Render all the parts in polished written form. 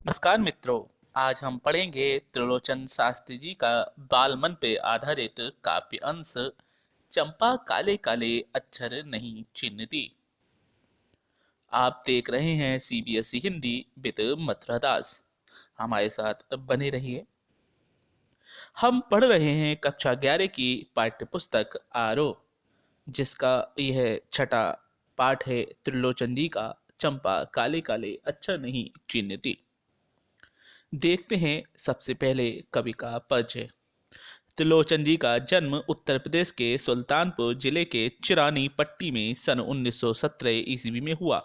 नमस्कार मित्रों। आज हम पढ़ेंगे त्रिलोचन शास्त्री जी का बालमन पे आधारित काव्य अंश चंपा काले काले अक्षर नहीं चिन्हती। आप देख रहे हैं सीबीएसई हिंदी विद मथुरा दास। हमारे साथ बने रहिए। हम पढ़ रहे हैं कक्षा 11 की पाठ्य पुस्तक आरोह, जिसका यह छठा पाठ है त्रिलोचन जी का चंपा काले काले अक्षर नहीं चिन्हती। देखते हैं सबसे पहले कवि का परिचय। त्रिलोचन जी का जन्म उत्तर प्रदेश के सुल्तानपुर जिले के चिरानी पट्टी में सन 1917 ईस्वी में हुआ।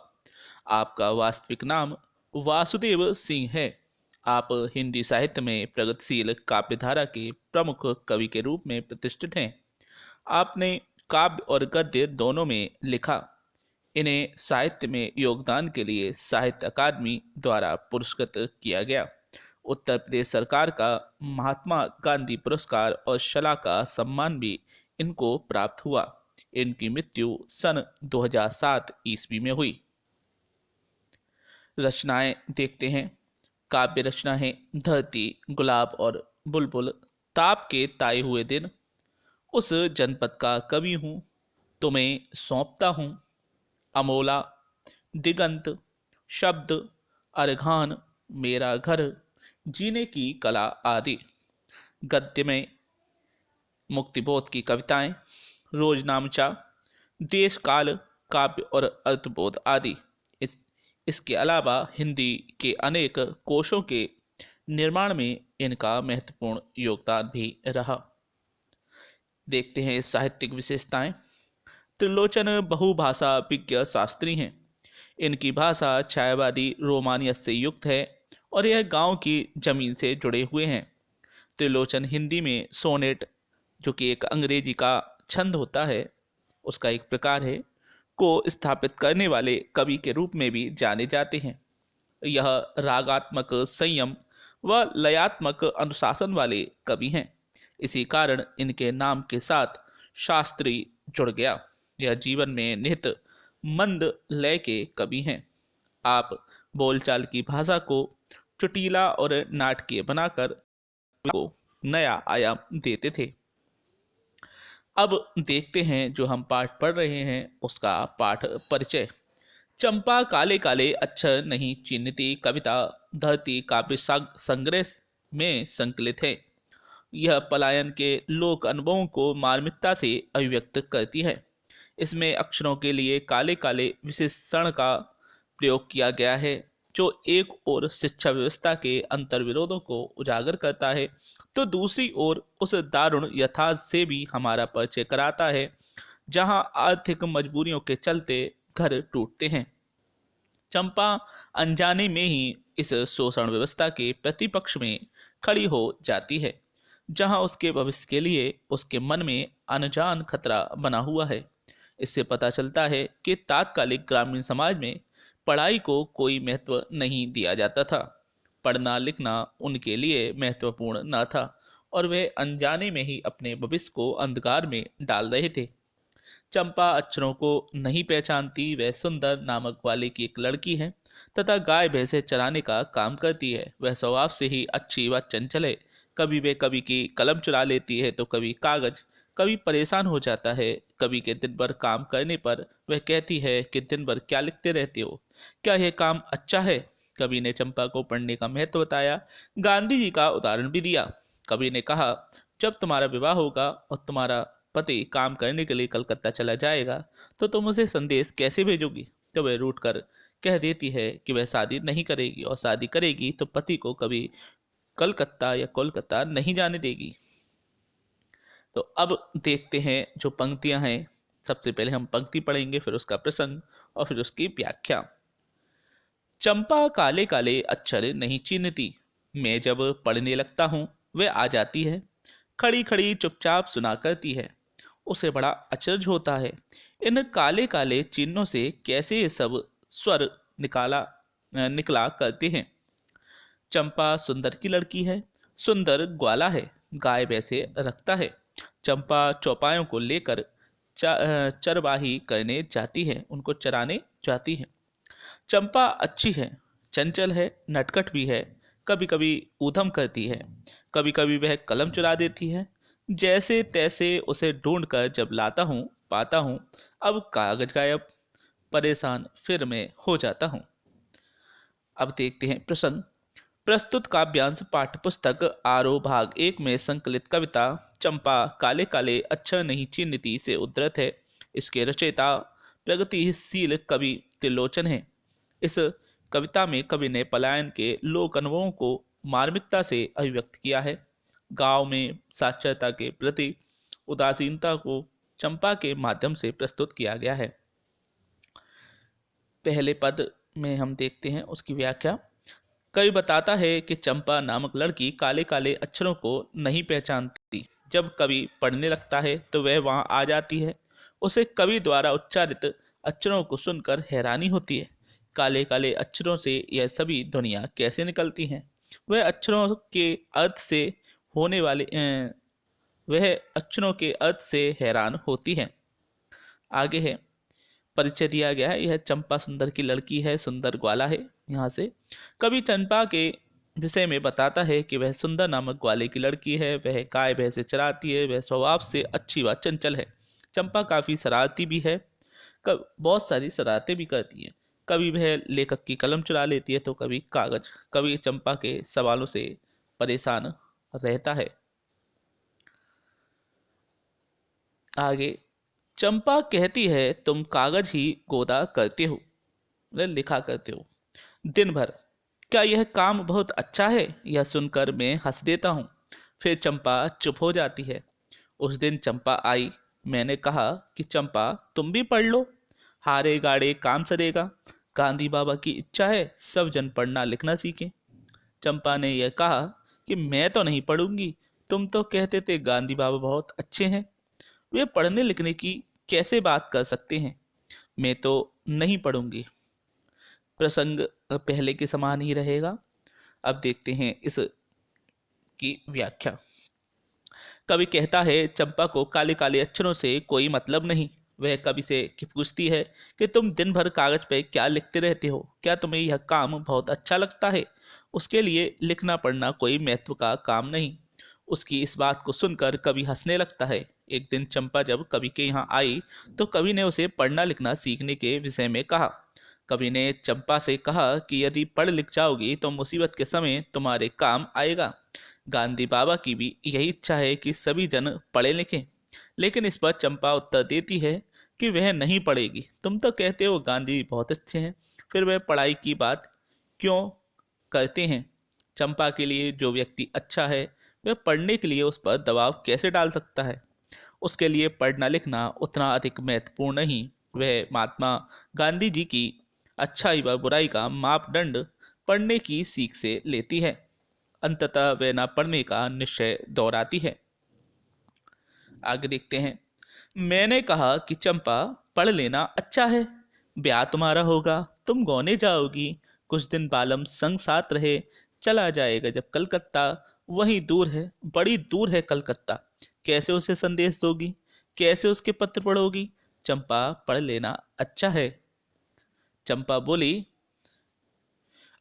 आपका वास्तविक नाम वासुदेव सिंह है। आप हिंदी साहित्य में प्रगतिशील काव्यधारा के प्रमुख कवि के रूप में प्रतिष्ठित हैं। आपने काव्य और गद्य दोनों में लिखा। इन्हें साहित्य में योगदान के लिए साहित्य अकादमी द्वारा पुरस्कृत किया गया। उत्तर प्रदेश सरकार का महात्मा गांधी पुरस्कार और शला का सम्मान भी इनको प्राप्त हुआ। इनकी मृत्यु सन 2007 ईस्वी में हुई। रचनाएं देखते हैं। काव्य रचना है धरती, गुलाब और बुलबुल, ताप के ताए हुए दिन, उस जनपद का कवि हूँ, तुम्हें सौंपता हूँ, अमोला, दिगंत, शब्द, अर्घान, मेरा घर, जीने की कला आदि। गद्य में मुक्तिबोध की कविताएं, रोजनामचा, देश काल, काव्य और अर्थबोध आदि। इसके अलावा हिंदी के अनेक कोशों के निर्माण में इनका महत्वपूर्ण योगदान भी रहा। देखते हैं साहित्यिक विशेषताएं। त्रिलोचन बहुभाषा विज्ञ शास्त्री हैं। इनकी भाषा छायावादी रोमानियत से युक्त है और यह गांव की जमीन से जुड़े हुए हैं। त्रिलोचन हिंदी में सोनेट, जो कि एक अंग्रेजी का छंद होता है, उसका एक प्रकार है, को स्थापित करने वाले कवि के रूप में भी जाने जाते हैं। यह रागात्मक संयम व लयात्मक अनुशासन वाले कवि हैं। इसी कारण इनके नाम के साथ शास्त्री जुड़ गया। यह जीवन में निहित मंद लय के कवि हैं। आप बोलचाल की भाषा को चुटीला और नाटकीय बनाकर को नया आयाम देते थे। अब देखते हैं जो हम पाठ पढ़ रहे हैं उसका पाठ परिचय। चंपा काले काले अक्षर नहीं चिन्हती कविता धरती काव्य संग्रह में संकलित है। यह पलायन के लोक अनुभवों को मार्मिकता से अभिव्यक्त करती है। इसमें अक्षरों के लिए काले काले विशेषण का प्रयोग किया गया है, जो एक ओर शिक्षा व्यवस्था के अंतर्विरोधों को उजागर करता है तो दूसरी ओर उस दारुण यथार्थ से भी हमारा परिचय कराता है, जहां आर्थिक मजबूरियों के चलते घर टूटते हैं। चंपा अनजाने में ही इस शोषण व्यवस्था के प्रतिपक्ष में खड़ी हो जाती है, जहां उसके भविष्य के लिए उसके मन में अनजान खतरा बना हुआ है। इससे पता चलता है कि तात्कालिक ग्रामीण समाज में पढ़ाई को कोई महत्व नहीं दिया जाता था। पढ़ना लिखना उनके लिए महत्वपूर्ण न था और वे अनजाने में ही अपने भविष्य को अंधकार में डाल रहे थे। चंपा अक्षरों को नहीं पहचानती। वह सुंदर नामक वाले की एक लड़की है तथा गाय भैंसे चराने का काम करती है। वह स्वभाव से ही अच्छी व चंचल है। कभी वे कवि की कलम चुरा लेती है तो कभी कागज। कभी परेशान हो जाता है। कवि के दिन भर काम करने पर वह कहती है कि दिन भर क्या लिखते रहते हो, क्या यह काम अच्छा है। कवि ने चंपा को पढ़ने का महत्व बताया, गांधी जी का उदाहरण भी दिया। कवि ने कहा, जब तुम्हारा विवाह होगा और तुम्हारा पति काम करने के लिए कलकत्ता चला जाएगा तो तुम उसे संदेश कैसे भेजोगी। तो वह रूठ कर कह देती है कि वह शादी नहीं करेगी और शादी करेगी तो पति को कभी कलकत्ता या कोलकाता नहीं जाने देगी। तो अब देखते हैं जो पंक्तियां हैं। सबसे पहले हम पंक्ति पढ़ेंगे, फिर उसका प्रसंग और फिर उसकी व्याख्या। चंपा काले काले अक्षर नहीं चिन्हती, मैं जब पढ़ने लगता हूँ वह आ जाती है, खड़ी खड़ी चुपचाप सुना करती है। उसे बड़ा अचरज होता है, इन काले काले चिन्हों से कैसे ये सब स्वर निकला करते हैं। चंपा सुंदर की लड़की है, सुंदर ग्वाला है, गाय भैंसे रखता है। चंपा चौपायों को लेकर चरवाही करने जाती है, उनको चराने जाती है। चंपा अच्छी है, चंचल है, नटखट भी है, कभी कभी ऊधम करती है, कभी कभी वह कलम चुरा देती है। जैसे तैसे उसे ढूंढ कर जब लाता हूँ पाता हूँ, अब कागज गायब। परेशान फिर मैं हो जाता हूँ। अब देखते हैं प्रसंग। प्रस्तुत काव्यांश पाठ्यपुस्तक आरोह भाग 1 में संकलित कविता चंपा काले काले अक्षर नहीं चिन्हती से उद्धृत है। इसके रचयिता प्रगतिशील कवि त्रिलोचन है। इस कविता में कवि ने पलायन के लोक अनुभवों को मार्मिकता से अभिव्यक्त किया है। गांव में साक्षरता के प्रति उदासीनता को चंपा के माध्यम से प्रस्तुत किया गया है। पहले पद में हम देखते हैं उसकी व्याख्या। कवि बताता है कि चंपा नामक लड़की काले काले अक्षरों को नहीं पहचानती। जब कवि पढ़ने लगता है तो वह वहां आ जाती है। उसे कवि द्वारा उच्चारित अक्षरों को सुनकर हैरानी होती है। काले काले अक्षरों से यह सभी ध्वनियाँ कैसे निकलती हैं? वह अक्षरों के अर्थ से होने वाले वह अक्षरों के अर्थ से हैरान होती है। आगे है परिचय दिया गया है। यह चंपा सुंदर की लड़की है, सुंदर ग्वाला है। यहाँ से कवि चंपा के विषय में बताता है कि वह सुंदर नामक ग्वाले की लड़की है। वह गाय भैंसे चराती है। वह स्वभाव से अच्छी व चंचल है। चंपा काफी शरारती भी है, बहुत सारी शरारतें भी करती है। कभी वह लेखक की कलम चुरा लेती है तो कभी कागज। कभी चंपा के सवालों से परेशान रहता है। आगे चंपा कहती है तुम कागज ही गोदा करते हो, लिखा करते हो दिन भर। क्या यह काम बहुत अच्छा है? यह सुनकर मैं हंस देता हूँ। फिर चंपा चुप हो जाती है। उस दिन चंपा आई। मैंने कहा कि चंपा तुम भी पढ़ लो, हारे गाड़े काम सरेगा। गांधी बाबा की इच्छा है सब जन पढ़ना लिखना सीखें। चंपा ने यह कहा कि मैं तो नहीं पढ़ूंगी। तुम तो कहते थे गांधी बाबा बहुत अच्छे हैं, वे पढ़ने लिखने की कैसे बात कर सकते हैं? मैं तो नहीं पढ़ूंगी। प्रसंग पहले के समान ही रहेगा। अब देखते हैं इस की व्याख्या। कवि कहता है चंपा को काले काले अक्षरों से कोई मतलब नहीं। वह कवि से पूछती है कि तुम दिन भर कागज पे क्या लिखते रहते हो? क्या तुम्हें यह काम बहुत अच्छा लगता है? उसके लिए लिखना पढ़ना कोई महत्व का काम नहीं। उसकी इस बात को सुनकर कवि हंसने लगता है। एक दिन चंपा जब कवि के यहाँ आई तो कवि ने उसे पढ़ना लिखना सीखने के विषय में कहा। कवि ने चंपा से कहा कि यदि पढ़ लिख जाओगी तो मुसीबत के समय तुम्हारे काम आएगा। गांधी बाबा की भी यही इच्छा है कि सभी जन पढ़े लिखें। लेकिन इस पर चंपा उत्तर देती है कि वह नहीं पढ़ेगी। तुम तो कहते हो गांधी बहुत अच्छे हैं, फिर वह पढ़ाई की बात क्यों करते हैं? चंपा के लिए जो व्यक्ति अच्छा है वह पढ़ने के लिए उस पर दबाव कैसे डाल सकता है? उसके लिए पढ़ना लिखना उतना अधिक महत्वपूर्ण नहीं। वह महात्मा गांधी जी की अच्छाई व बुराई का मापदंड पढ़ने की सीख से लेती है। अंततः वह न पढ़ने का निश्चय दोहराती है। आगे देखते हैं। मैंने कहा कि चंपा पढ़ लेना अच्छा है, ब्याह तुम्हारा होगा, तुम गौने जाओगी, कुछ दिन बालम संग साथ रहे, चला जाएगा जब कलकत्ता, वहीं दूर है, बड़ी दूर है कलकत्ता, कैसे उसे संदेश दोगी, कैसे उसके पत्र पढ़ोगी? चंपा पढ़ लेना अच्छा है। चंपा बोली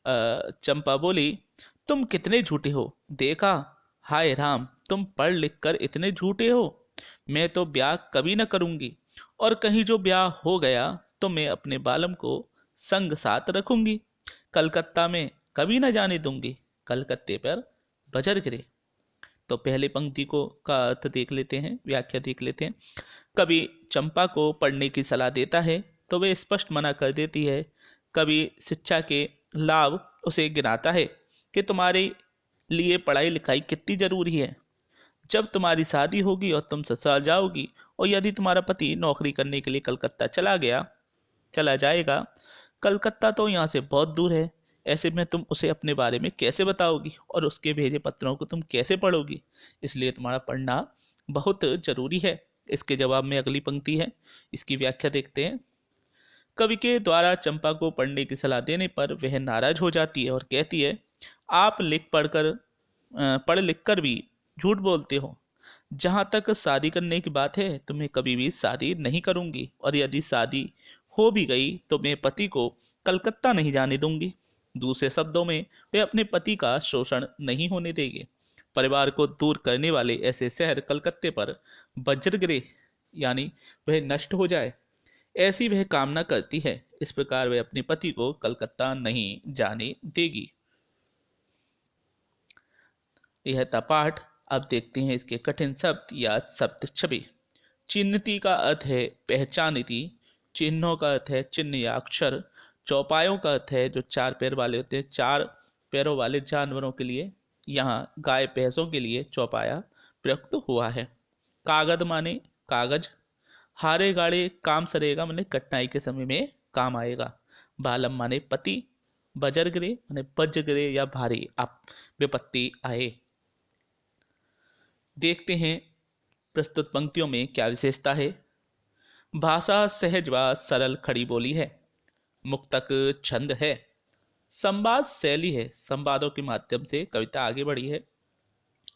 चंपा बोली तुम कितने झूठे हो, देखा? हाय राम, तुम पढ़ लिख कर इतने झूठे हो। मैं तो ब्याह कभी न करूंगी, और कहीं जो ब्याह हो गया तो मैं अपने बालम को संग साथ रखूंगी, कलकत्ता में कभी न जाने दूंगी, कलकत्ते पर बजर गिरे। तो पहले पंक्ति को का अर्थ देख लेते हैं, व्याख्या देख लेते हैं। कभी चंपा को पढ़ने की सलाह देता है तो वे स्पष्ट मना कर देती है। कभी शिक्षा के लाभ उसे गिनाता है कि तुम्हारे लिए पढ़ाई लिखाई कितनी जरूरी है। जब तुम्हारी शादी होगी और तुम ससुराल जाओगी, और यदि तुम्हारा पति नौकरी करने के लिए कलकत्ता चला जाएगा, कलकत्ता तो यहाँ से बहुत दूर है, ऐसे में तुम उसे अपने बारे में कैसे बताओगी और उसके भेजे पत्रों को तुम कैसे पढ़ोगी? इसलिए तुम्हारा पढ़ना बहुत जरूरी है। इसके जवाब में अगली पंक्ति है, इसकी व्याख्या देखते हैं। कवि के द्वारा चंपा को पढ़ने की सलाह देने पर वह नाराज हो जाती है और कहती है आप पढ़ लिख कर भी झूठ बोलते हो। जहाँ तक शादी करने की बात है तो मैं कभी भी शादी नहीं करूंगी, और यदि शादी हो भी गई तो मैं पति को कलकत्ता नहीं जाने दूंगी। दूसरे शब्दों में, वे अपने पति का शोषण नहीं होने देंगे। परिवार को दूर करने वाले ऐसे शहर कलकत्ते पर वज्र गिरे, यानी वह नष्ट हो जाए, ऐसी वह कामना करती है। इस प्रकार वह अपने पति को कलकत्ता नहीं जाने देगी। यह था पाठ। अब देखते हैं इसके कठिन शब्द या शब्द छवि। चिन्हती का अर्थ है पहचानती। चिन्हों का अर्थ है चिन्ह या अक्षर। चौपायों का अर्थ है जो चार पैर वाले होते हैं, चार पैरों वाले जानवरों के लिए। यहाँ गाय भैंसों के लिए चौपाया प्रयुक्त हुआ है। कागद माने कागज। हारे गाड़े काम सरेगा माने कठिनाई के समय में काम आएगा। बालम माने पति। बजर गिरे माने वज्र गिरे या भारी आप विपत्ति आए। देखते हैं प्रस्तुत पंक्तियों में क्या विशेषता है। भाषा सहज व सरल खड़ी बोली है। मुक्तक छंद है। संवाद शैली है, संवादों के माध्यम से कविता आगे बढ़ी है।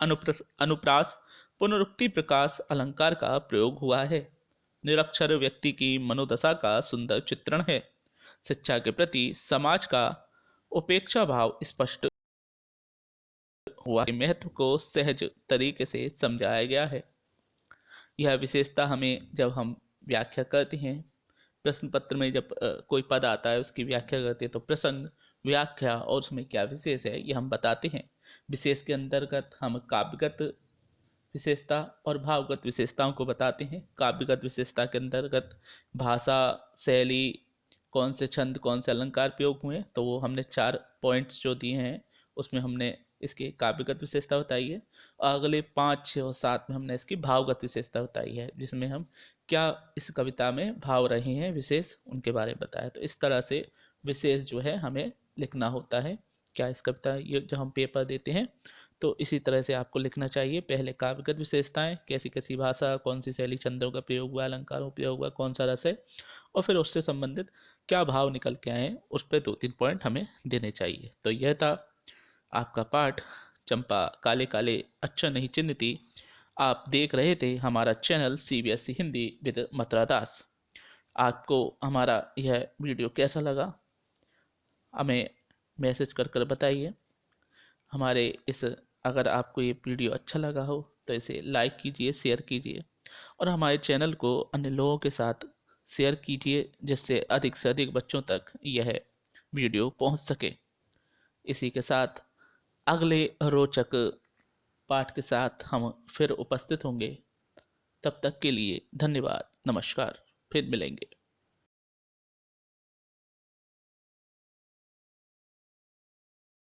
अनुप्रास पुनरुक्ति प्रकाश अलंकार का प्रयोग हुआ है। निरक्षर व्यक्ति की मनोदशा का सुंदर चित्रण है। शिक्षा के प्रति समाज का उपेक्षा भाव स्पष्ट हुआ है। महत्व को सहज तरीके से समझाया गया है। यह विशेषता हमें जब हम व्याख्या करते हैं, प्रश्न पत्र में जब कोई पद आता है उसकी व्याख्या करते हैं, तो प्रसंग, व्याख्या और उसमें क्या विशेष है ये हम बताते हैं। विशेष के अंतर्गत हम काव्यगत विशेषता और भावगत विशेषताओं को बताते हैं। काव्यगत विशेषता के अंतर्गत भाषा शैली, कौन से छंद कौन से अलंकार प्रयोग हुए, तो वो हमने 4 पॉइंट्स जो दिए हैं उसमें हमने इसकी काव्यगत विशेषता बताई है। और अगले 5, 6 और 7 में हमने इसकी भावगत विशेषता बताई है, जिसमें हम क्या इस कविता में भाव रहे हैं विशेष उनके बारे में बताया। तो इस तरह से विशेष जो है हमें लिखना होता है। क्या इस कविता ये जो हम पेपर देते हैं तो इसी तरह से आपको लिखना चाहिए। पहले काव्यगत विशेषताएं, कैसी कैसी भाषा, कौन सी शैली, छंदों का प्रयोग हुआ, अलंकारों का प्रयोग हुआ, कौन सा रस है, और फिर उससे संबंधित क्या भाव निकल के आए हैं उस पर 2-3 पॉइंट हमें देने चाहिए। तो यह था आपका पाठ चंपा काले काले अच्छा नहीं चिन्हती। आप देख रहे थे हमारा channel CBSE Hindi with Mathura Das. आपको हमारा यह वीडियो कैसा लगा हमें मैसेज कर कर बताइए। हमारे इस अगर आपको ये वीडियो अच्छा लगा हो तो इसे लाइक कीजिए, शेयर कीजिए और हमारे चैनल को अन्य लोगों के साथ शेयर कीजिए, जिससे अधिक से अधिक बच्चों तक यह वीडियो पहुंच सके। इसी के साथ अगले रोचक पाठ के साथ हम फिर उपस्थित होंगे। तब तक के लिए धन्यवाद, नमस्कार, फिर मिलेंगे।